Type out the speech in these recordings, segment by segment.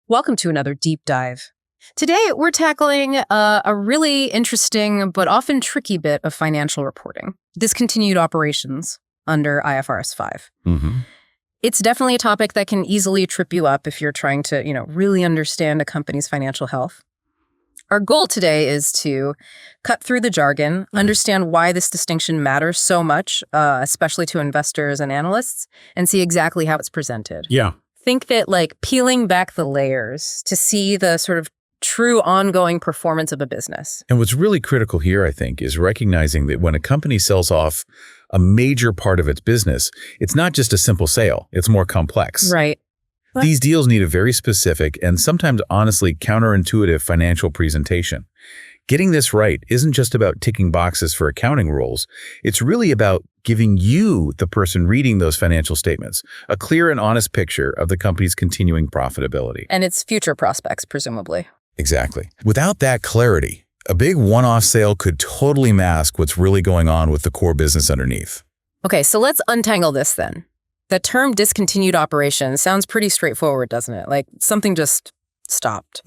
Welcome to another deep dive. Today, we're tackling a really interesting but often tricky bit of financial reporting, discontinued operations under IFRS 5. Mm-hmm. It's definitely a topic that can easily trip you up if you're trying to, really understand a company's financial health. Our goal today is to cut through the jargon, understand why this distinction matters so much, especially to investors and analysts, and see exactly how it's presented. Yeah. Think that peeling back the layers to see the sort of true ongoing performance of a business. And what's really critical here, I think, is recognizing that when a company sells off a major part of its business, it's not just a simple sale. It's more complex. Right. These deals need a very specific and sometimes honestly counterintuitive financial presentation. Getting this right isn't just about ticking boxes for accounting rules. It's really about giving you, the person reading those financial statements, a clear and honest picture of the company's continuing profitability. And its future prospects, presumably. Exactly. Without that clarity, a big one-off sale could totally mask what's really going on with the core business underneath. Okay, so let's untangle this then. The term discontinued operations sounds pretty straightforward, doesn't it? Like something just stopped.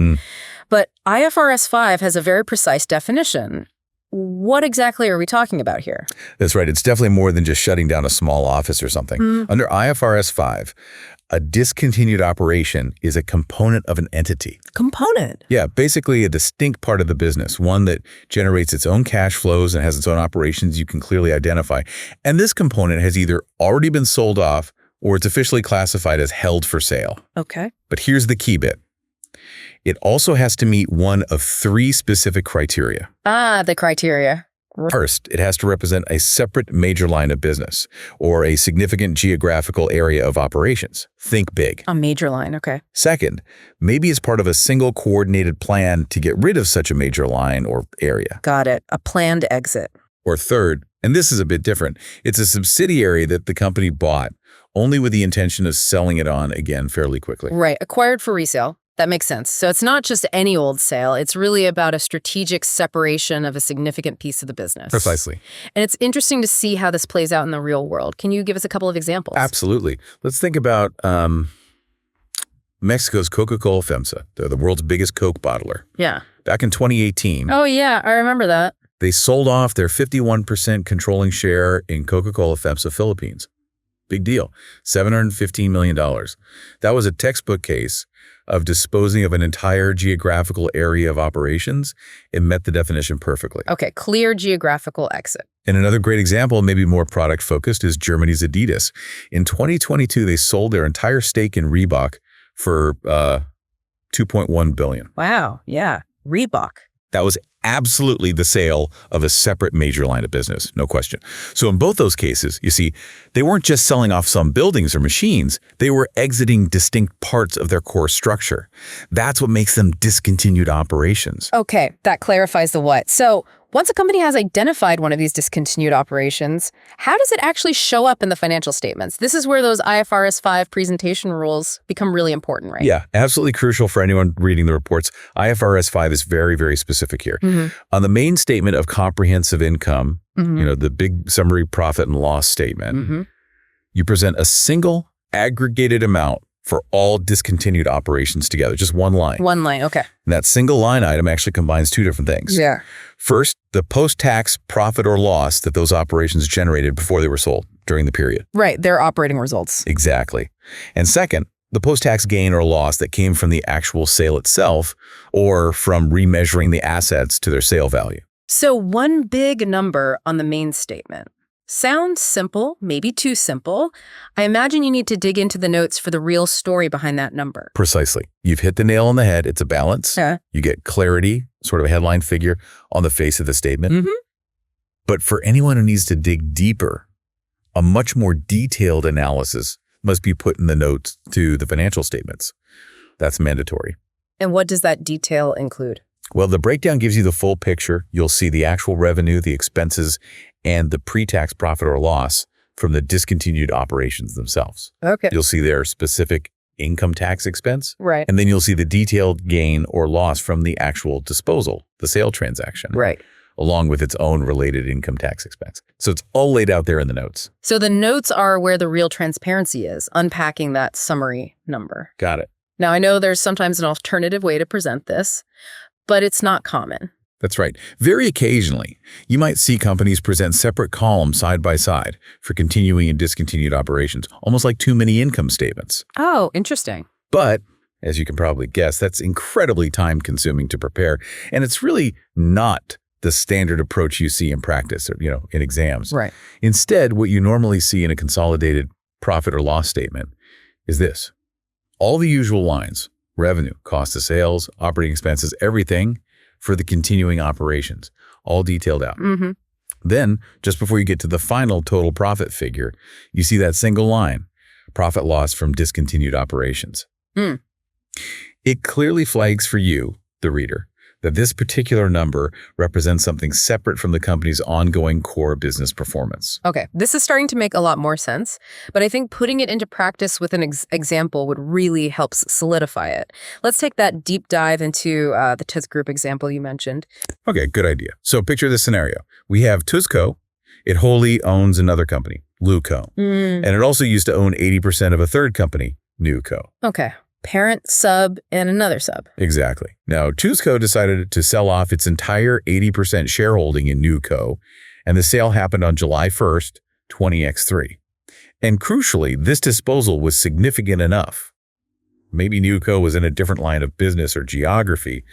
But IFRS 5 has a very precise definition. What exactly are we talking about here? That's right. It's definitely more than just shutting down a small office or something. Under IFRS 5, a discontinued operation is a component of an entity. Component? Yeah, basically a distinct part of the business, one that generates its own cash flows and has its own operations you can clearly identify. And this component has either already been sold off or it's officially classified as held for sale. Okay. But here's the key bit. It also has to meet one of three specific criteria. The criteria. First, it has to represent a separate major line of business or a significant geographical area of operations. Think big. A major line, okay. Second, maybe it's part of a single coordinated plan to get rid of such a major line or area. Got it. A planned exit. Or third, and this is a bit different, it's a subsidiary that the company bought only with the intention of selling it on again fairly quickly. Right. Acquired for resale. That makes sense. So it's not just any old sale. It's really about a strategic separation of a significant piece of the business. Precisely. And it's interesting to see how this plays out in the real world. Can you give us a couple of examples? Absolutely. Let's think about Mexico's Coca-Cola FEMSA. They're the world's biggest Coke bottler. Yeah. Back in 2018, Oh, yeah. I remember that. they sold off their 51% controlling share in Coca-Cola FEMSA Philippines. Big deal. $715 million. That was a textbook case of disposing of an entire geographical area of operations. It met the definition perfectly. Okay. Clear geographical exit. And another great example, maybe more product-focused, is Germany's Adidas. In 2022, they sold their entire stake in Reebok for $2.1 billion. Wow. Yeah. Reebok. That was absolutely the sale of a separate major line of business, no question. So in both those cases, you see, they weren't just selling off some buildings or machines, they were exiting distinct parts of their core structure. That's what makes them discontinued operations. Okay. That clarifies the what. So once a company has identified one of these discontinued operations, how does it actually show up in the financial statements? This is where those IFRS 5 presentation rules become really important, right? Yeah, absolutely crucial for anyone reading the reports. IFRS 5 is very, very specific here. On the main statement of comprehensive income, the big summary profit and loss statement, you present a single aggregated amount for all discontinued operations together, just one line. One line, okay. And that single line item actually combines two different things. Yeah. First, the post-tax profit or loss that those operations generated before they were sold during the period. Right, their operating results. Exactly. And second, the post-tax gain or loss that came from the actual sale itself or from remeasuring the assets to their sale value. So one big number on the main statement. Sounds simple, maybe too simple. I imagine you need to dig into the notes for the real story behind that number. Precisely. You've hit the nail on the head. It's a balance. Yeah. You get clarity, sort of a headline figure on the face of the statement. But for anyone who needs to dig deeper, a much more detailed analysis must be put in the notes to the financial statements. That's mandatory. And what does that detail include? Well, the breakdown gives you the full picture. You'll see the actual revenue, the expenses, and the pre-tax profit or loss from the discontinued operations themselves. Okay. You'll see their specific income tax expense. Right. And then you'll see the detailed gain or loss from the actual disposal, the sale transaction. Right. Along with its own related income tax expense. So it's all laid out there in the notes. So the notes are where the real transparency is, unpacking that summary number. Got it. Now, I know there's sometimes an alternative way to present this, but it's not common. That's right. Very occasionally, you might see companies present separate columns side by side for continuing and discontinued operations, almost like two mini income statements. Oh, interesting. But, as you can probably guess, that's incredibly time-consuming to prepare, and it's really not the standard approach you see in practice or, in exams. Right. Instead, what you normally see in a consolidated profit or loss statement is this. All the usual lines, revenue, cost of sales, operating expenses, everything for the continuing operations, all detailed out. Mm-hmm. Then, just before you get to the final total profit figure, you see that single line, profit loss from discontinued operations. Mm. It clearly flags for you, the reader, that this particular number represents something separate from the company's ongoing core business performance. Okay, this is starting to make a lot more sense, but I think putting it into practice with an example would really help solidify it. Let's take that deep dive into the TUS Group example you mentioned. Okay, good idea. So picture this scenario. We have TUSCO. It wholly owns another company, LUCO. And it also used to own 80% of a third company, NewCo. Okay. Parent, sub, and another sub. Exactly. Now, TUSCO decided to sell off its entire 80% shareholding in NewCo, and the sale happened on July 1st, 20X3. And crucially, this disposal was significant enough. Maybe NewCo was in a different line of business or geography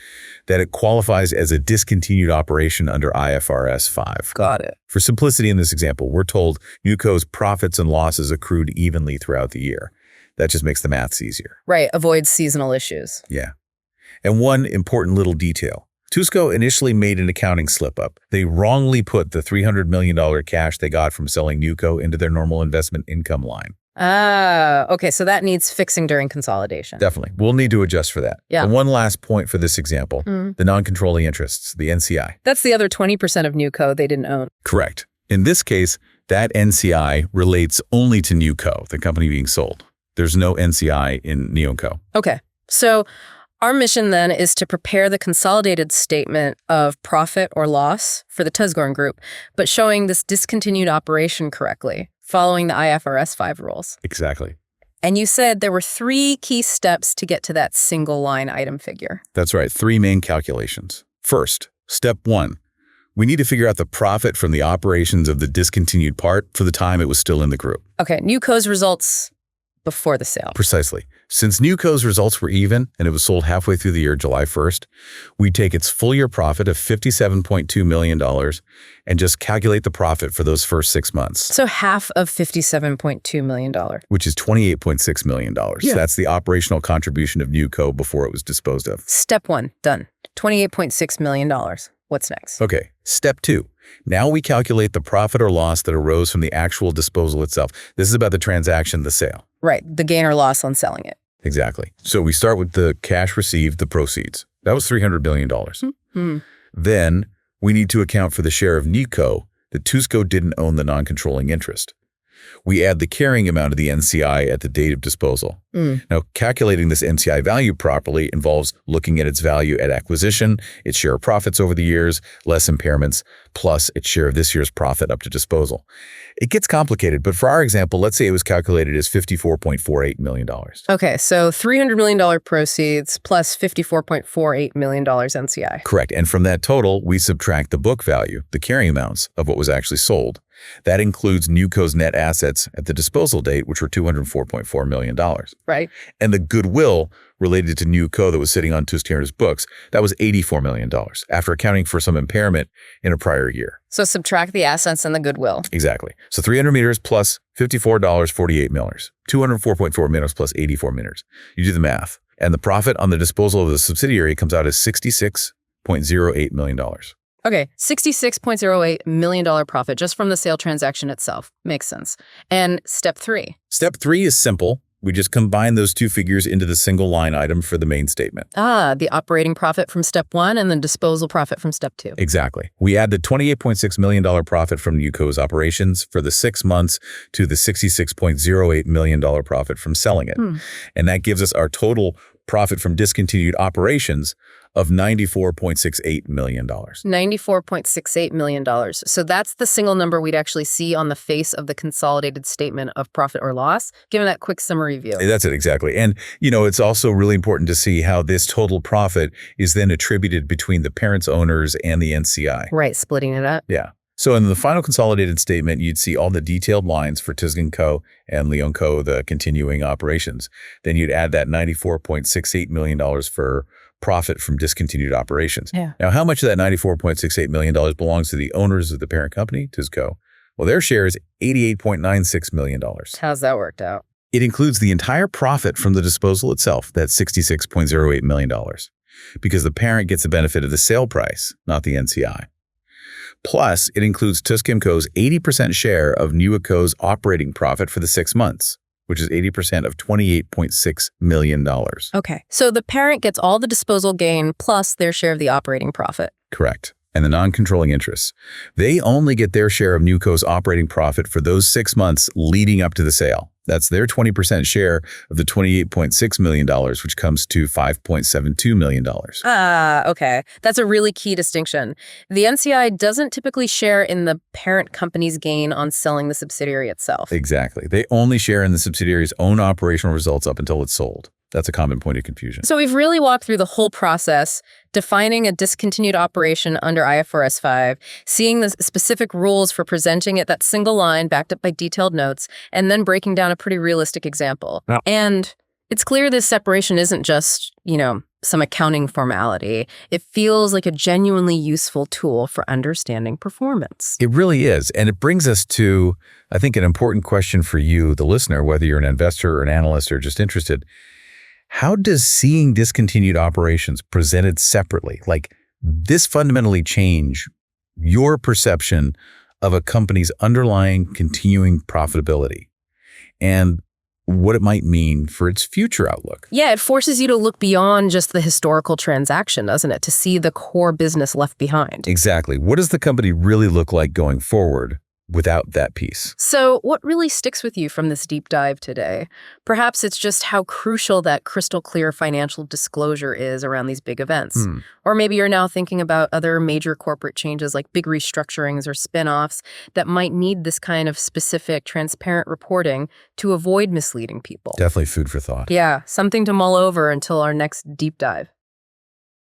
that it qualifies as a discontinued operation under IFRS 5. Got it. For simplicity in this example, we're told NewCo's profits and losses accrued evenly throughout the year. That just makes the maths easier. Right, avoids seasonal issues. Yeah. And one important little detail. TUSCO initially made an accounting slip-up. They wrongly put the $300 million cash they got from selling NewCo into their normal investment income line. Okay, so that needs fixing during consolidation. Definitely. We'll need to adjust for that. Yeah. And one last point for this example, the non-controlling interests, the NCI. That's the other 20% of NewCo they didn't own. Correct. In this case, that NCI relates only to NewCo, the company being sold. There's no NCI in NeoCo. Okay, so our mission then is to prepare the consolidated statement of profit or loss for the Tusgorn Group, but showing this discontinued operation correctly, following the IFRS 5 rules. Exactly. And you said there were 3 key steps to get to that single line item figure. That's right, 3 main calculations. First, step 1. We need to figure out the profit from the operations of the discontinued part for the time it was still in the group. Okay, NewCo's results before the sale. Precisely. Since NewCo's results were even and it was sold halfway through the year, July 1st, we take its full year profit of $57.2 million and just calculate the profit for those first 6 months. So half of $57.2 million. Which is $28.6 million. Yeah. That's the operational contribution of NewCo before it was disposed of. Step 1, done. $28.6 million. What's next? Okay, step 2. Now we calculate the profit or loss that arose from the actual disposal itself. This is about the transaction, the sale. Right, the gain or loss on selling it. Exactly. So we start with the cash received, the proceeds. That was $300 million. Mm-hmm. Then we need to account for the share of NewCo that TUSCO didn't own the non-controlling interest. We add the carrying amount of the NCI at the date of disposal. Now, calculating this NCI value properly involves looking at its value at acquisition, its share of profits over the years, less impairments, plus its share of this year's profit up to disposal. It gets complicated, but for our example, let's say it was calculated as $54.48 million. Okay, so $300 million proceeds plus $54.48 million NCI. Correct. And from that total, we subtract the book value, the carrying amounts of what was actually sold. That includes NewCo's net assets at the disposal date, which were $204.4 million. Right. And the goodwill related to NewCo that was sitting on TUSCO's books, that was $84 million, after accounting for some impairment in a prior year. So subtract the assets and the goodwill. Exactly. So 300 meters plus $54.48 million, 204.4 meters plus 84 meters. You do the math. And the profit on the disposal of the subsidiary comes out as $66.08 million. Okay, $66.08 million profit just from the sale transaction itself. Makes sense. And step 3. Step 3 is simple. We just combine those two figures into the single line item for the main statement. The operating profit from step 1 and the disposal profit from step 2. Exactly. We add the $28.6 million profit from NewCo's operations for the 6 months to the $66.08 million profit from selling it. And that gives us our total profit from discontinued operations of $94.68 million. $94.68 million. So that's the single number we'd actually see on the face of the consolidated statement of profit or loss, given that quick summary view. That's it, exactly. And, it's also really important to see how this total profit is then attributed between the parent's owners and the NCI. Right, splitting it up. Yeah. So in the final consolidated statement, you'd see all the detailed lines for Tisgen Co. and Leon Co., the continuing operations. Then you'd add that $94.68 million for profit from discontinued operations. Yeah. Now, how much of that $94.68 million belongs to the owners of the parent company, Tisco? Well, their share is $88.96 million. How's that worked out? It includes the entire profit from the disposal itself, that's $66.08 million, because the parent gets the benefit of the sale price, not the NCI. Plus, it includes Tuskimco's 80% share of Nuico's operating profit for the 6 months, which is 80% of $28.6 million. Okay, so the parent gets all the disposal gain plus their share of the operating profit. Correct. And the non-controlling interests. They only get their share of Nuico's operating profit for those 6 months leading up to the sale. That's their 20% share of the $28.6 million, which comes to $5.72 million. Okay. That's a really key distinction. The NCI doesn't typically share in the parent company's gain on selling the subsidiary itself. Exactly. They only share in the subsidiary's own operational results up until it's sold. That's a common point of confusion. So we've really walked through the whole process, defining a discontinued operation under IFRS 5, seeing the specific rules for presenting it, that single line backed up by detailed notes, and then breaking down a pretty realistic example. Now, and it's clear this separation isn't just, some accounting formality. It feels like a genuinely useful tool for understanding performance. It really is. And it brings us to, I think, an important question for you, the listener, whether you're an investor or an analyst or just interested. How does seeing discontinued operations presented separately, like this, fundamentally change your perception of a company's underlying continuing profitability and what it might mean for its future outlook? Yeah, it forces you to look beyond just the historical transaction, doesn't it? To see the core business left behind. Exactly. What does the company really look like going forward without that piece? So what really sticks with you from this deep dive today? Perhaps it's just how crucial that crystal clear financial disclosure is around these big events. Or maybe you're now thinking about other major corporate changes like big restructurings or spin-offs that might need this kind of specific, transparent reporting to avoid misleading people. Definitely food for thought. Yeah, something to mull over until our next deep dive.